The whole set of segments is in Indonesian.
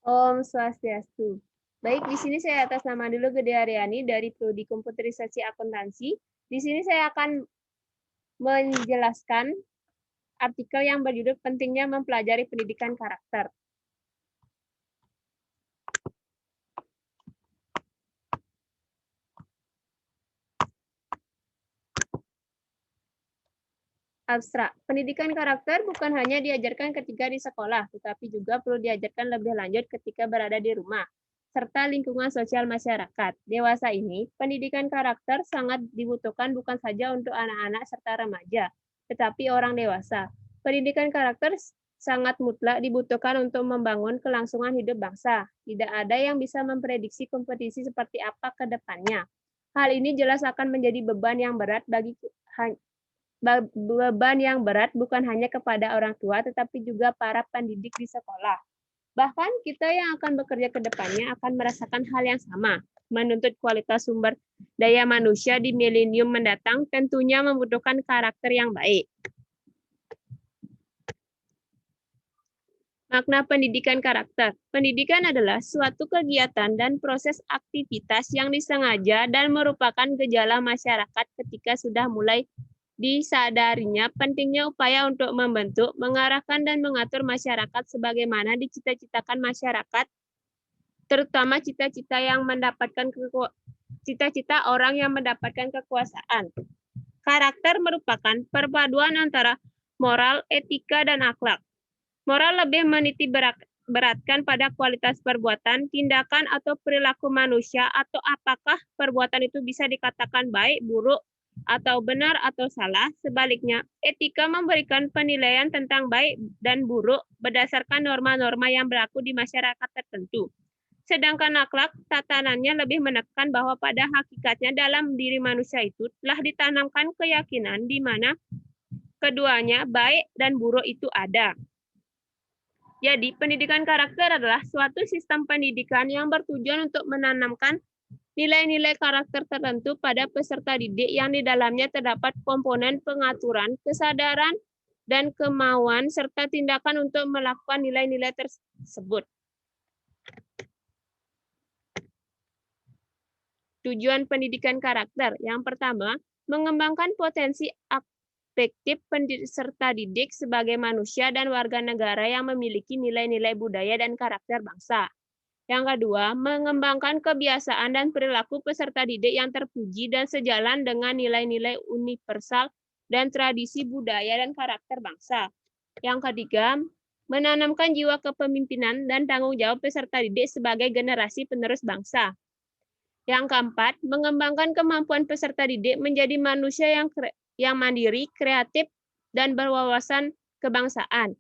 Om Swastiastu. Baik, di sini saya atas nama dulu Gede Aryani dari Prodi Komputerisasi Akuntansi. Di sini saya akan menjelaskan artikel yang berjudul Pentingnya Mempelajari Pendidikan Karakter. Abstrak. Pendidikan karakter bukan hanya diajarkan ketika di sekolah, tetapi juga perlu diajarkan lebih lanjut ketika berada di rumah, serta lingkungan sosial masyarakat. Dewasa ini, pendidikan karakter sangat dibutuhkan bukan saja untuk anak-anak serta remaja, tetapi orang dewasa. Pendidikan karakter sangat mutlak dibutuhkan untuk membangun kelangsungan hidup bangsa. Tidak ada yang bisa memprediksi kompetisi seperti apa ke depannya. Hal ini jelas akan menjadi beban yang berat bagi bukan hanya kepada orang tua, tetapi juga para pendidik di sekolah. Bahkan kita yang akan bekerja ke depannya akan merasakan hal yang sama. Menuntut kualitas sumber daya manusia di milenium mendatang tentunya membutuhkan karakter yang baik. Makna pendidikan karakter. Pendidikan adalah suatu kegiatan dan proses aktivitas yang disengaja dan merupakan gejala masyarakat ketika sudah mulai disadarinya pentingnya upaya untuk membentuk, mengarahkan, dan mengatur masyarakat sebagaimana dicita-citakan masyarakat, terutama cita-cita orang yang mendapatkan kekuasaan. Karakter merupakan perpaduan antara moral, etika, dan akhlak. Moral lebih menitik beratkan pada kualitas perbuatan, tindakan, atau perilaku manusia, atau apakah perbuatan itu bisa dikatakan baik, buruk, atau benar atau salah. Sebaliknya, etika memberikan penilaian tentang baik dan buruk berdasarkan norma-norma yang berlaku di masyarakat tertentu. Sedangkan akhlak, tatanannya lebih menekan bahwa pada hakikatnya dalam diri manusia itu telah ditanamkan keyakinan di mana keduanya baik dan buruk itu ada. Jadi, pendidikan karakter adalah suatu sistem pendidikan yang bertujuan untuk menanamkan nilai-nilai karakter tertentu pada peserta didik yang di dalamnya terdapat komponen pengaturan, kesadaran, dan kemauan, serta tindakan untuk melakukan nilai-nilai tersebut. Tujuan pendidikan karakter. Yang pertama, mengembangkan potensi afektif peserta didik sebagai manusia dan warga negara yang memiliki nilai-nilai budaya dan karakter bangsa. Yang kedua, mengembangkan kebiasaan dan perilaku peserta didik yang terpuji dan sejalan dengan nilai-nilai universal dan tradisi budaya dan karakter bangsa. Yang ketiga, menanamkan jiwa kepemimpinan dan tanggung jawab peserta didik sebagai generasi penerus bangsa. Yang keempat, mengembangkan kemampuan peserta didik menjadi manusia yang mandiri, kreatif, dan berwawasan kebangsaan.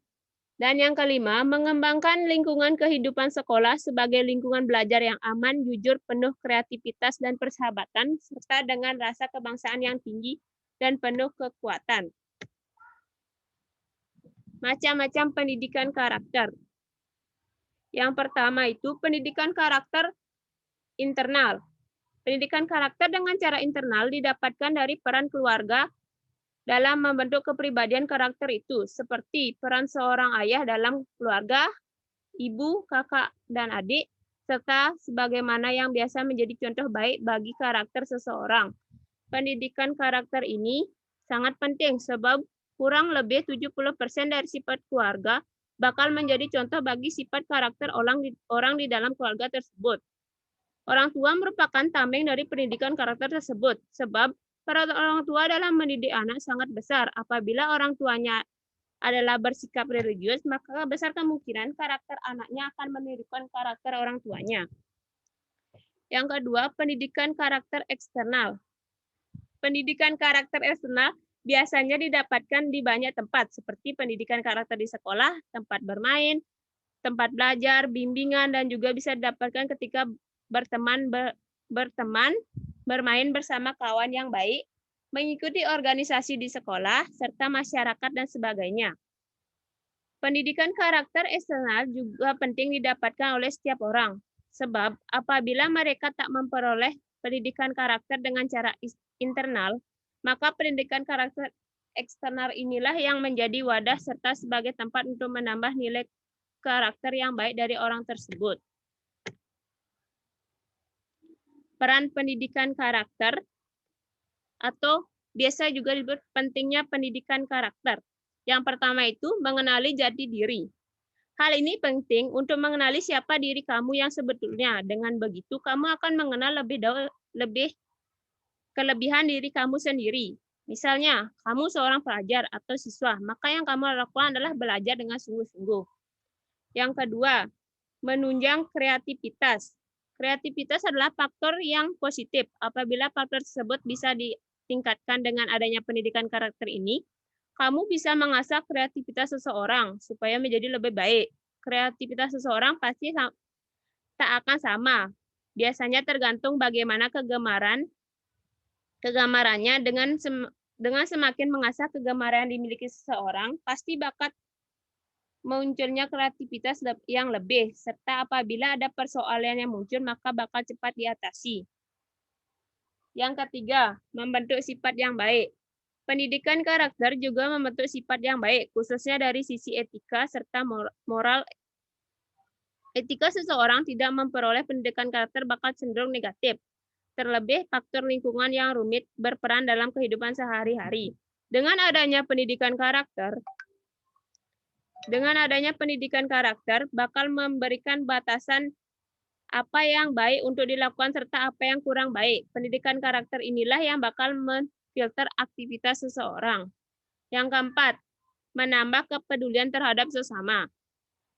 Dan yang kelima, mengembangkan lingkungan kehidupan sekolah sebagai lingkungan belajar yang aman, jujur, penuh kreativitas dan persahabatan, serta dengan rasa kebangsaan yang tinggi dan penuh kekuatan. Macam-macam pendidikan karakter. Yang pertama itu pendidikan karakter internal. Pendidikan karakter dengan cara internal didapatkan dari peran keluarga dalam membentuk kepribadian karakter itu, seperti peran seorang ayah dalam keluarga, ibu, kakak, dan adik, serta sebagaimana yang biasa menjadi contoh baik bagi karakter seseorang. Pendidikan karakter ini sangat penting sebab kurang lebih 70% dari sifat keluarga bakal menjadi contoh bagi sifat karakter orang di dalam keluarga tersebut. Orang tua merupakan tameng dari pendidikan karakter tersebut, sebab peran orang tua dalam mendidik anak sangat besar. Apabila orang tuanya adalah bersikap religius, maka besar kemungkinan karakter anaknya akan menirukan karakter orang tuanya. Yang kedua, pendidikan karakter eksternal. Pendidikan karakter eksternal biasanya didapatkan di banyak tempat, seperti pendidikan karakter di sekolah, tempat bermain, tempat belajar, bimbingan, dan juga bisa didapatkan ketika berteman, bermain bersama kawan yang baik, mengikuti organisasi di sekolah, serta masyarakat dan sebagainya. Pendidikan karakter eksternal juga penting didapatkan oleh setiap orang, sebab apabila mereka tak memperoleh pendidikan karakter dengan cara internal, maka pendidikan karakter eksternal inilah yang menjadi wadah serta sebagai tempat untuk menambah nilai karakter yang baik dari orang tersebut. Peran pendidikan karakter atau biasa juga disebut pentingnya pendidikan karakter. Yang pertama itu mengenali jati diri. Hal ini penting untuk mengenali siapa diri kamu yang sebetulnya. Dengan begitu, kamu akan mengenal lebih kelebihan diri kamu sendiri. Misalnya, kamu seorang pelajar atau siswa, maka yang kamu lakukan adalah belajar dengan sungguh-sungguh. Yang kedua, menunjang kreativitas. Kreativitas adalah faktor yang positif. Apabila faktor tersebut bisa ditingkatkan dengan adanya pendidikan karakter ini, kamu bisa mengasah kreativitas seseorang supaya menjadi lebih baik. Kreativitas seseorang pasti tak akan sama. Biasanya tergantung bagaimana kegemarannya. Dengan semakin mengasah kegemaran yang dimiliki seseorang, pasti bakat munculnya kreativitas yang lebih, serta apabila ada persoalan yang muncul, maka bakal cepat diatasi. Yang ketiga, membentuk sifat yang baik. Pendidikan karakter juga membentuk sifat yang baik, khususnya dari sisi etika serta moral. Etika seseorang tidak memperoleh pendidikan karakter bakal cenderung negatif. Terlebih faktor lingkungan yang rumit berperan dalam kehidupan sehari-hari. Dengan adanya pendidikan karakter bakal memberikan batasan apa yang baik untuk dilakukan serta apa yang kurang baik. Pendidikan karakter inilah yang bakal filter aktivitas seseorang. Yang keempat, menambah kepedulian terhadap sesama.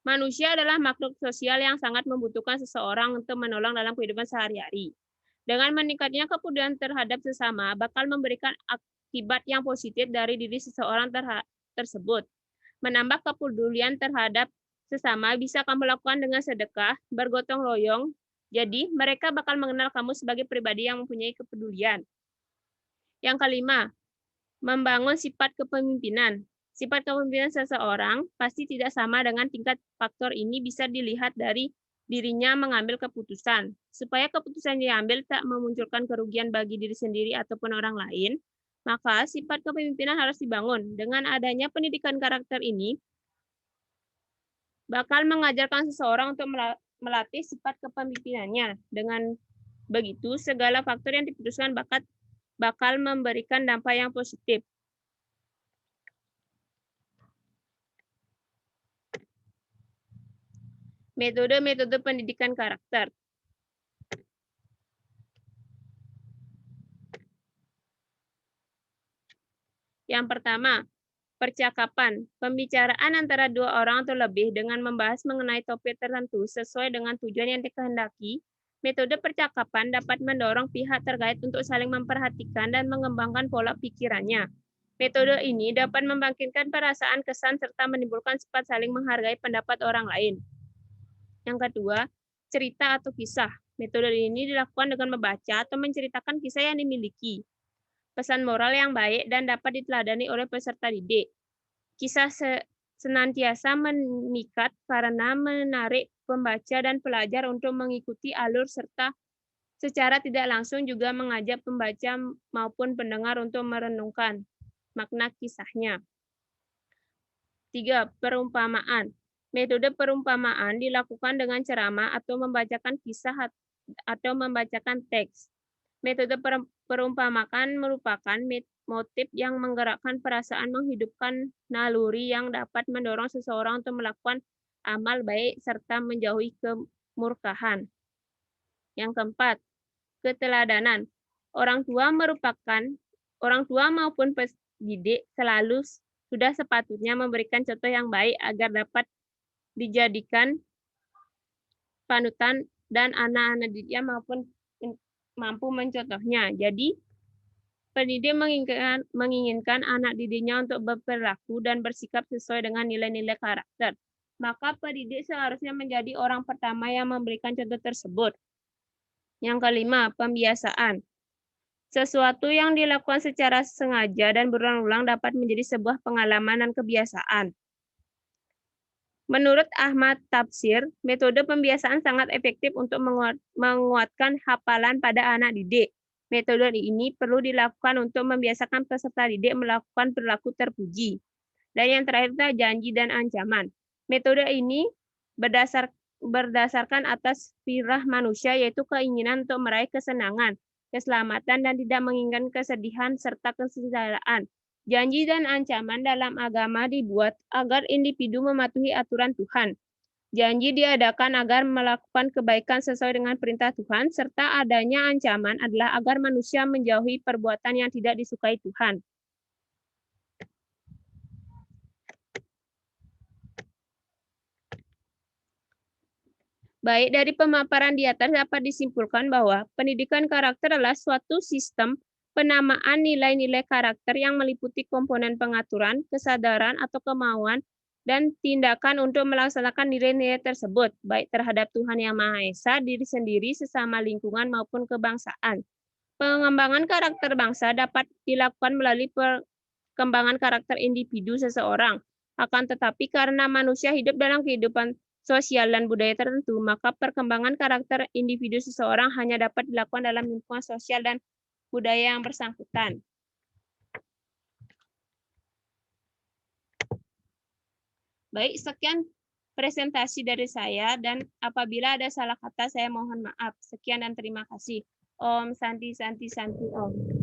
Manusia adalah makhluk sosial yang sangat membutuhkan seseorang untuk menolong dalam kehidupan sehari-hari. Dengan meningkatnya kepedulian terhadap sesama, bakal memberikan akibat yang positif dari diri seseorang tersebut. Menambah kepedulian terhadap sesama bisa kamu lakukan dengan sedekah, bergotong royong. Jadi, mereka bakal mengenal kamu sebagai pribadi yang mempunyai kepedulian. Yang kelima, membangun sifat kepemimpinan. Sifat kepemimpinan seseorang pasti tidak sama dengan tingkat faktor ini bisa dilihat dari dirinya mengambil keputusan. Supaya keputusan yang diambil tak memunculkan kerugian bagi diri sendiri ataupun orang lain, maka sifat kepemimpinan harus dibangun. Dengan adanya pendidikan karakter ini, bakal mengajarkan seseorang untuk melatih sifat kepemimpinannya. Dengan begitu, segala faktor yang diputuskan bakal memberikan dampak yang positif. Metode-metode pendidikan karakter. Yang pertama, percakapan. Pembicaraan antara dua orang atau lebih dengan membahas mengenai topik tertentu sesuai dengan tujuan yang dikehendaki. Metode percakapan dapat mendorong pihak terkait untuk saling memperhatikan dan mengembangkan pola pikirannya. Metode ini dapat membangkitkan perasaan kesan serta menimbulkan sifat saling menghargai pendapat orang lain. Yang kedua, cerita atau kisah. Metode ini dilakukan dengan membaca atau menceritakan kisah yang dimiliki pesan moral yang baik dan dapat diteladani oleh peserta didik. Kisah senantiasa memikat karena menarik pembaca dan pelajar untuk mengikuti alur serta secara tidak langsung juga mengajak pembaca maupun pendengar untuk merenungkan makna kisahnya. 3. Perumpamaan. Metode perumpamaan dilakukan dengan ceramah atau membacakan kisah atau membacakan teks. Metode perumpamaan merupakan motif yang menggerakkan perasaan, menghidupkan naluri yang dapat mendorong seseorang untuk melakukan amal baik serta menjauhi kemurkaan. Yang keempat, keteladanan. Orang tua maupun pendidik selalu sudah sepatutnya memberikan contoh yang baik agar dapat dijadikan panutan dan anak-anak didiknya maupun mampu mencontohnya. Jadi, pendidik menginginkan anak didiknya untuk berperilaku dan bersikap sesuai dengan nilai-nilai karakter. Maka pendidik seharusnya menjadi orang pertama yang memberikan contoh tersebut. Yang kelima, pembiasaan. Sesuatu yang dilakukan secara sengaja dan berulang-ulang dapat menjadi sebuah pengalaman dan kebiasaan. Menurut Ahmad Tafsir, metode pembiasaan sangat efektif untuk menguatkan hafalan pada anak didik. Metode ini perlu dilakukan untuk membiasakan peserta didik melakukan perilaku terpuji. Dan yang terakhir adalah janji dan ancaman. Metode ini berdasarkan atas fitrah manusia, yaitu keinginan untuk meraih kesenangan, keselamatan, dan tidak menginginkan kesedihan serta kesengsaraan. Janji dan ancaman dalam agama dibuat agar individu mematuhi aturan Tuhan. Janji diadakan agar melakukan kebaikan sesuai dengan perintah Tuhan, serta adanya ancaman adalah agar manusia menjauhi perbuatan yang tidak disukai Tuhan. Baik, dari pemaparan di atas dapat disimpulkan bahwa pendidikan karakter adalah suatu sistem penamaan nilai-nilai karakter yang meliputi komponen pengaturan, kesadaran atau kemauan, dan tindakan untuk melaksanakan nilai-nilai tersebut, baik terhadap Tuhan Yang Maha Esa, diri sendiri, sesama lingkungan, maupun kebangsaan. Pengembangan karakter bangsa dapat dilakukan melalui perkembangan karakter individu seseorang. Akan tetapi karena manusia hidup dalam kehidupan sosial dan budaya tertentu, maka perkembangan karakter individu seseorang hanya dapat dilakukan dalam lingkungan sosial dan budaya yang bersangkutan. Baik, sekian presentasi dari saya, dan apabila ada salah kata saya mohon maaf. Sekian dan terima kasih. Om Santi Santi Santi Om.